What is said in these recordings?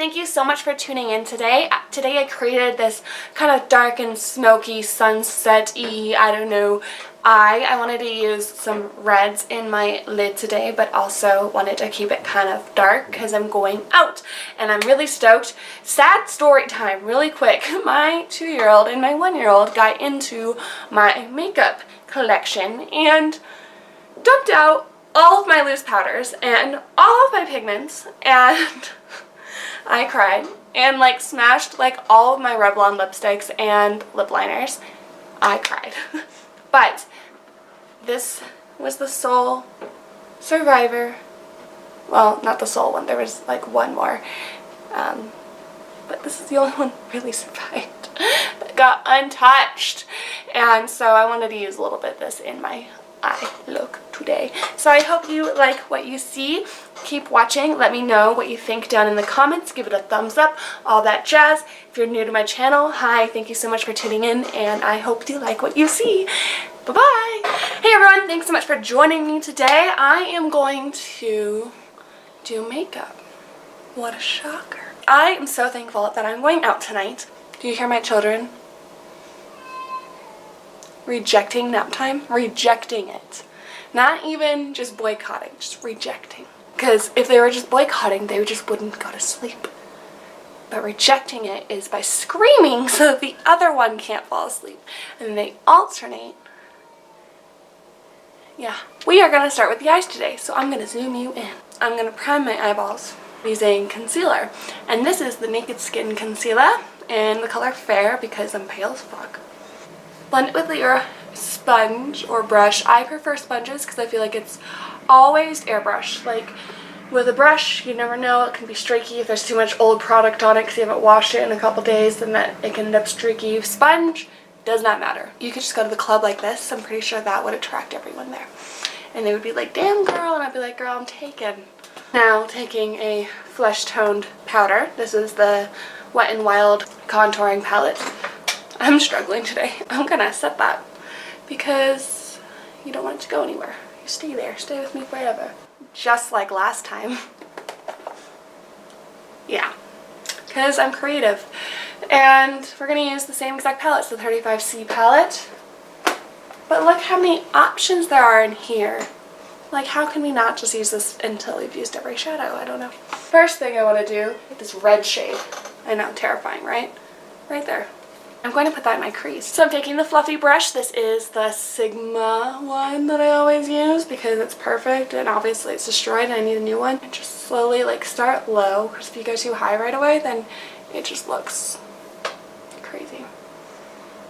thank you so much for tuning in today. Today I created this kind of dark and smoky sunset-y, I don't know, eye. I wanted to use some reds in my lid today, but also wanted to keep it kind of dark because I'm going out and I'm really stoked. Sad story time, really quick. My 2-year-old and my 1-year-old got into my makeup collection and dumped out all of my loose powders and all of my pigments, and I cried and like smashed like all of my Revlon lipsticks and lip liners. I cried. But this was the sole survivor. Well, not the sole one, there was like one more. But this is the only one that really survived. That got untouched. And so I wanted to use a little bit of this in my eye look today. So I hope you like what you see. Keep watching. Let me know what you think down in the comments. Give it a thumbs up, all that jazz. If you're new to my channel, hi, thank you so much for tuning in, and I hope you like what you see. Bye-bye. Hey everyone, thanks so much for joining me today. I am going to do makeup. What a shocker. I am so thankful that I'm going out tonight. Do you hear my children? Rejecting nap time? Rejecting it. Not even just boycotting, just rejecting. Because if they were just boycotting, they just wouldn't go to sleep. But rejecting it is by screaming so that the other one can't fall asleep. And they alternate. Yeah. We are going to start with the eyes today, so I'm going to zoom you in. I'm going to prime my eyeballs using concealer. And this is the Naked Skin Concealer in the color Fair because I'm pale as fuck. Blend it with your sponge or brush. I prefer sponges because I feel like it's always airbrush. Like with a brush, you never know, it can be streaky if there's too much old product on it because you haven't washed it in a couple days, then it can end up streaky. Sponge does not matter. You could just go to the club like this. I'm pretty sure that would attract everyone there. And they would be like, damn girl, and I'd be like, girl, I'm taken. Now taking a flesh toned powder. This is the Wet n Wild contouring palette. I'm struggling today. I'm gonna set that because you don't want it to go anywhere. You stay there. Stay with me forever. Just like last time. Yeah. Because I'm creative. And we're gonna use the same exact palette. It's the 35C palette. But look how many options there are in here. Like, how can we not just use this until we've used every shadow? I don't know. First thing I want to do, this red shade. I know, terrifying, right? Right there. I'm going to put that in my crease. So I'm taking the fluffy brush. This is the Sigma one that I always use because it's perfect and obviously it's destroyed and I need a new one. And just slowly like start low because if you go too high right away then it just looks crazy.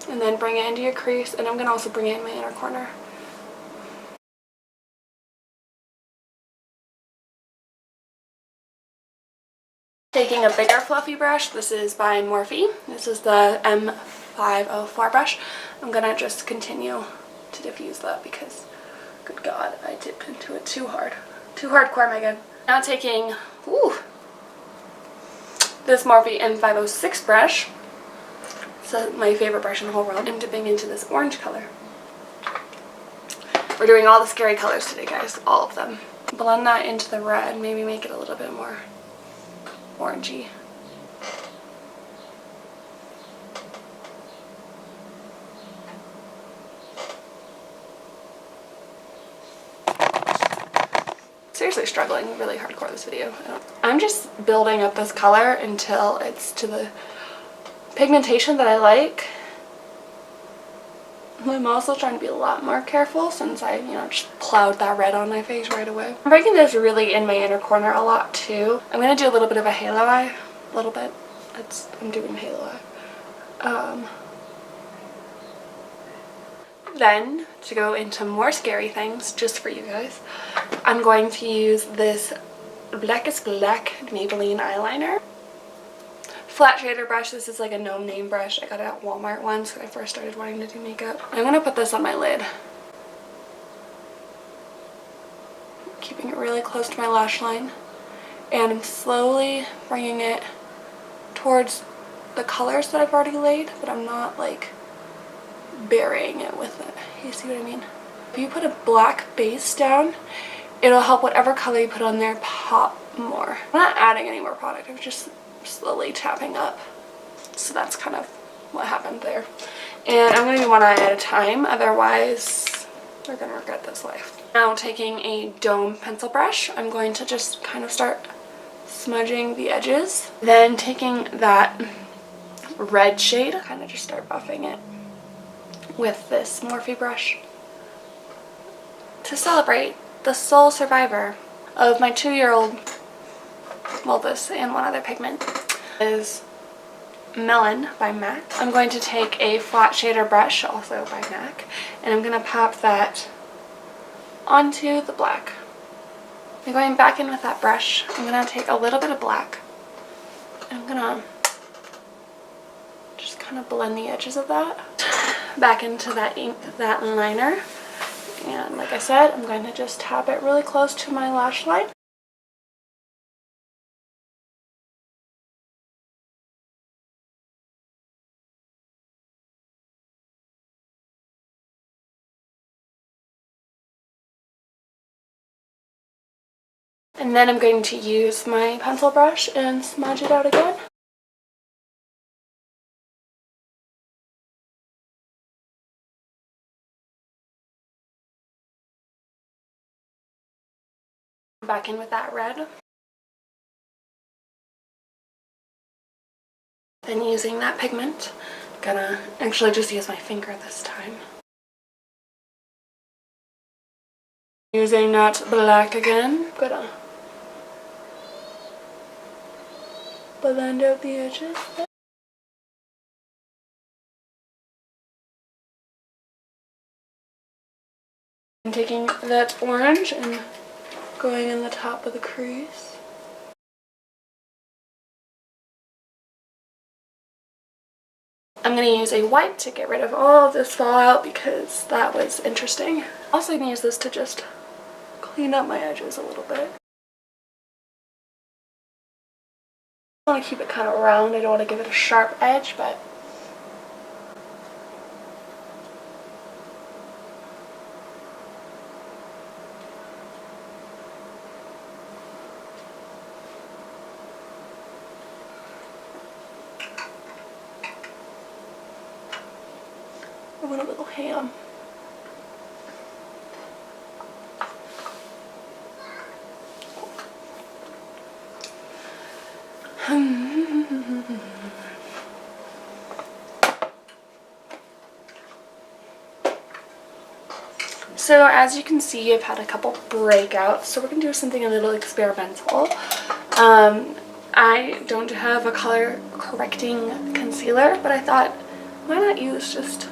And then bring it into your crease, and I'm going to also bring it in my inner corner. Taking a bigger fluffy brush, this is by Morphe. This is the M504 brush. I'm gonna just continue to diffuse that because, good God, I dipped into it too hard. Too hardcore, Megan. Now taking, this Morphe M506 brush. It's my favorite brush in the whole world. I'm dipping into this orange color. We're doing all the scary colors today, guys. All of them. Blend that into the red. Maybe make it a little bit more orangey. Seriously struggling really hardcore this video. I'm just building up this color until it's to the pigmentation that I like. I'm also trying to be a lot more careful since I, just plowed that red on my face right away. I'm bringing this really in my inner corner a lot too. I'm going to do a little bit of a halo eye. A little bit. I'm doing a halo eye. Then, to go into more scary things, just for you guys, I'm going to use this Blackest Black Maybelline eyeliner. Flat shader brush. This is like a no name brush. I got it at Walmart once when I first started wanting to do makeup. I'm going to put this on my lid. Keeping it really close to my lash line. And I'm slowly bringing it towards the colors that I've already laid, but I'm not like burying it with it. You see what I mean? If you put a black base down, it'll help whatever color you put on there pop more. I'm not adding any more product. I'm just slowly tapping up. So that's kind of what happened there. And I'm going to do one eye at a time, otherwise we're going to regret this life. Now taking a dome pencil brush, I'm going to just kind of start smudging the edges. Then taking that red shade, kind of just start buffing it with this Morphe brush to celebrate the sole survivor of my 2-year-old, well, this and one other pigment, is Melon by MAC. I'm going to take a flat shader brush, also by MAC, and I'm going to pop that onto the black. I'm going back in with that brush. I'm going to take a little bit of black, and I'm going to just kind of blend the edges of that back into that ink, that liner. And like I said, I'm going to just tap it really close to my lash line. And then I'm going to use my pencil brush and smudge it out again. Back in with that red. Then using that pigment, I'm gonna actually just use my finger this time. Using that black again, I'm gonna blend out the edges. I'm taking that orange and going in the top of the crease. I'm going to use a wipe to get rid of all of this fallout because that was interesting. Also, I'm going to use this to just clean up my edges a little bit. I want to keep it kind of round. I don't want to give it a sharp edge, but I want a little ham. So as you can see, I've had a couple breakouts, so we're going to do something a little experimental. I don't have a color correcting concealer, but I thought, why not use just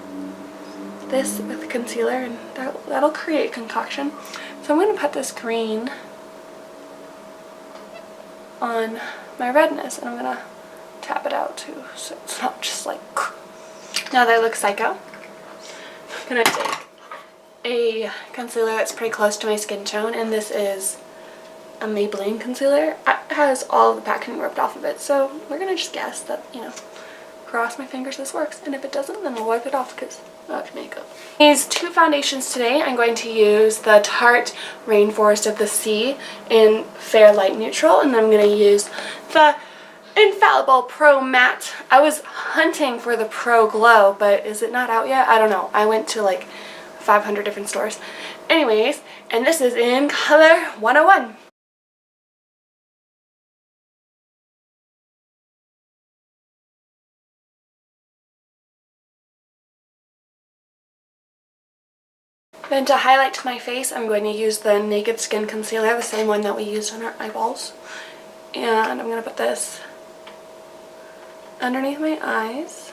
this with the concealer, and that'll create a concoction. So I'm going to put this green on my redness, and I'm going to tap it out too, so it's not just like, now that I look psycho. I'm going to take a concealer that's pretty close to my skin tone, and this is a Maybelline concealer. It has all of the packaging ripped off of it, so we're gonna just guess that, you know, cross my fingers this works, and if it doesn't, then we'll wipe it off because that's makeup. These two foundations today, I'm going to use the Tarte Rainforest of the Sea in Fair Light Neutral, and then I'm going to use the infallible Pro Matte. I was hunting for the Pro Glow, but is it not out yet? I don't know. I went to like 500 different stores. Anyways, and this is in color 101. Then to highlight my face, I'm going to use the Naked Skin Concealer, the same one that we used on our eyeballs. And I'm going to put this underneath my eyes.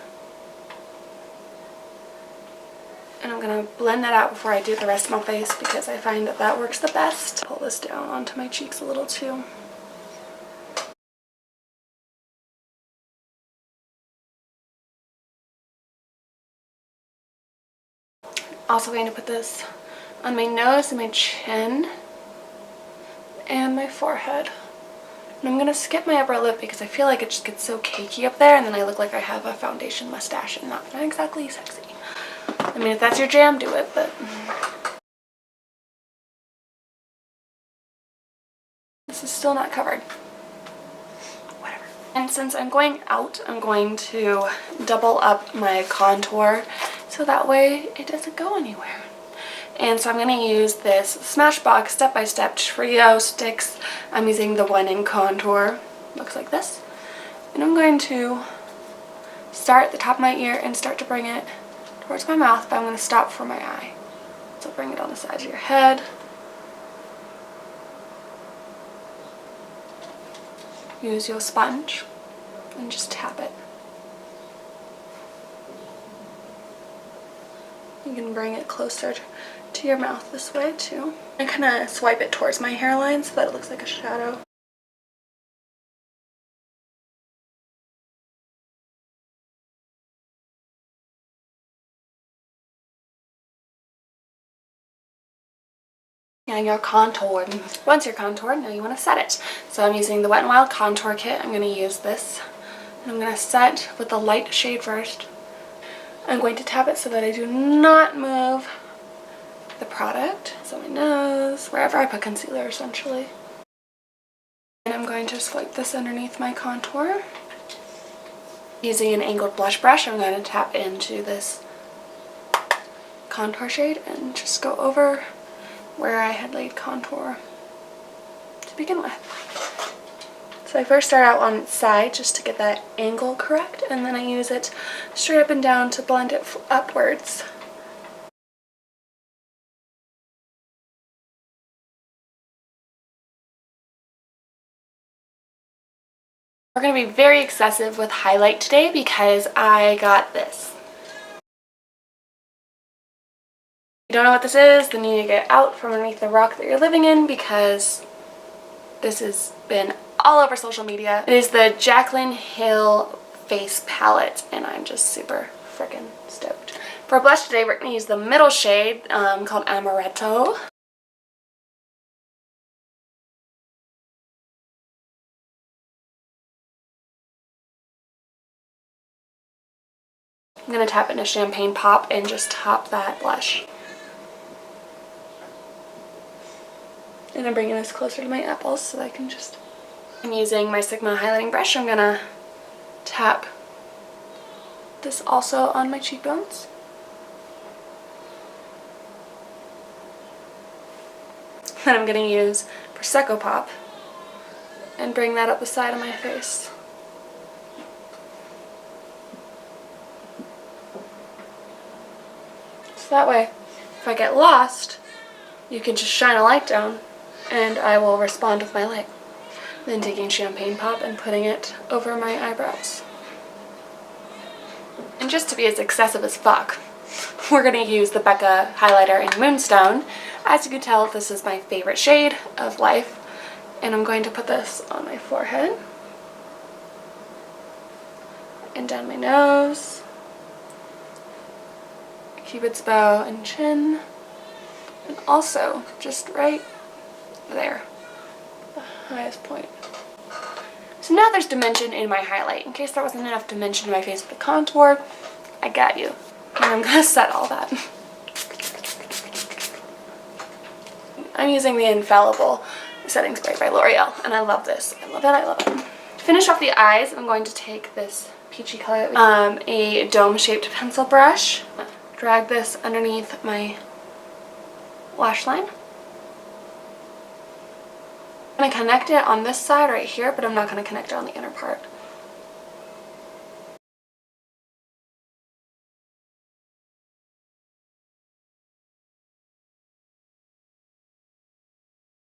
And I'm going to blend that out before I do the rest of my face because I find that that works the best. Pull this down onto my cheeks a little too. Also going to put this on my nose and my chin and my forehead. And I'm going to skip my upper lip because I feel like it just gets so cakey up there, and then I look like I have a foundation mustache and not exactly sexy. I mean, if that's your jam, do it, but this is still not covered. Whatever. And since I'm going out, I'm going to double up my contour so that way it doesn't go anywhere. And so I'm going to use this Smashbox Step by Step Trio sticks. I'm using the one in contour. Looks like this. And I'm going to start at the top of my ear and start to bring it towards my mouth, but I'm going to stop for my eye. So bring it on the sides of your head. Use your sponge and just tap it. You can bring it closer to your mouth this way too. And kind of swipe it towards my hairline so that it looks like a shadow. And you're contoured. Once you're contoured, now you want to set it. So I'm using the Wet n Wild Contour Kit. I'm going to use this. And I'm going to set with the light shade first. I'm going to tap it so that I do not move the product. So my nose, wherever I put concealer essentially. And I'm going to swipe this underneath my contour. Using an angled blush brush, I'm going to tap into this contour shade and just go over where I had laid contour to begin with. So I first start out on its side just to get that angle correct, and then I use it straight up and down to blend it upwards. We're going to be very excessive with highlight today because I got this. If you don't know what this is, then you need to get out from underneath the rock that you're living in because this has been all over social media. It is the Jaclyn Hill face palette and I'm just super freaking stoked. For blush today, we're going to use the middle shade called Amaretto. I'm going to tap into Champagne Pop and just top that blush. And I'm bringing this closer to my apples so that I can just... I'm using my Sigma highlighting brush. I'm going to tap this also on my cheekbones. Then I'm going to use Prosecco Pop and bring that up the side of my face. So that way, if I get lost, you can just shine a light down and I will respond with my light. Then taking Champagne Pop and putting it over my eyebrows. And just to be as excessive as fuck, we're going to use the Becca highlighter in Moonstone. As you can tell, this is my favorite shade of life. And I'm going to put this on my forehead. And down my nose. Cupid's bow and chin. And also, just right there. The highest point. So now there's dimension in my highlight. In case there wasn't enough dimension in my face with the contour, I got you. And I'm going to set all that. I'm using the Infallible setting spray by L'Oreal, and I love this. I love it, I love it. To finish off the eyes, I'm going to take this peachy color, a dome-shaped pencil brush, drag this underneath my lash line. I'm going to connect it on this side right here, but I'm not going to connect it on the inner part.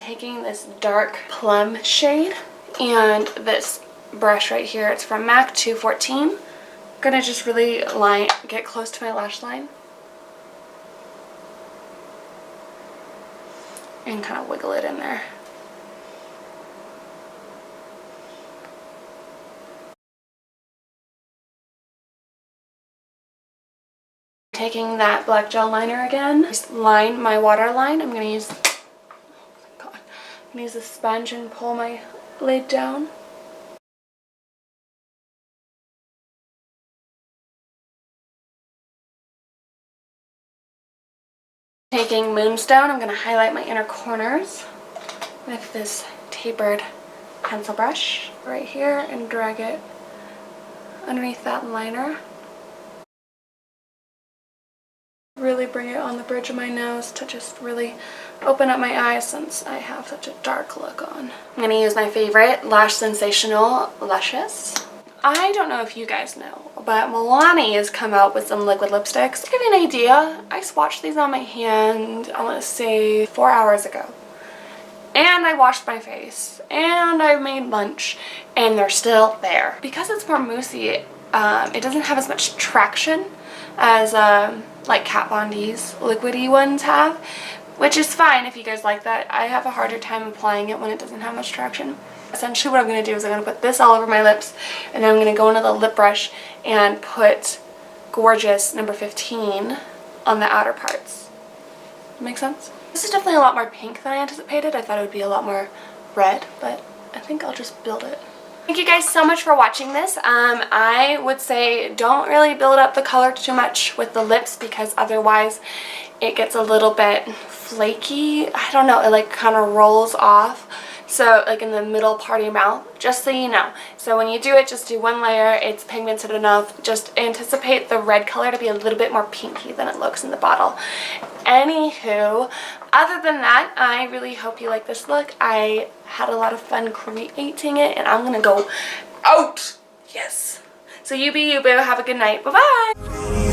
Taking this dark plum shade and this brush right here, it's from MAC 214. I'm going to just really get close to my lash line and kind of wiggle it in there. Taking that black gel liner again, just line my waterline. I'm going to use, use a sponge and pull my lid down. Taking Moonstone, I'm going to highlight my inner corners with this tapered pencil brush right here and drag it underneath that liner. Really bring it on the bridge of my nose to just really open up my eyes since I have such a dark look on. I'm going to use my favorite Lash Sensational Luscious. I don't know if you guys know, but Milani has come out with some liquid lipsticks. To give you an idea, I swatched these on my hand, I want to say 4 hours ago. And I washed my face, and I made lunch, and they're still there. Because it's more moussey, it doesn't have as much traction as like Kat Von D's liquidy ones have, which is fine if you guys like that. I have a harder time applying it when it doesn't have much traction. Essentially what I'm going to do is I'm going to put this all over my lips, and then I'm going to go into the lip brush and put Gorgeous number 15 on the outer parts. Make sense? This is definitely a lot more pink than I anticipated. I thought it would be a lot more red, but I think I'll just build it. Thank you guys so much for watching this. I would say don't really build up the color too much with the lips because otherwise it gets a little bit flaky. I don't know, it like kind of rolls off. So like in the middle part of your mouth, just so you know. So when you do it, just do one layer. It's pigmented enough. Just anticipate the red color to be a little bit more pinky than it looks in the bottle. Anywho, other than that, I really hope you like this look. I had a lot of fun creating it, and I'm gonna go out. Yes. So you be you, boo. Have a good night. Bye-bye.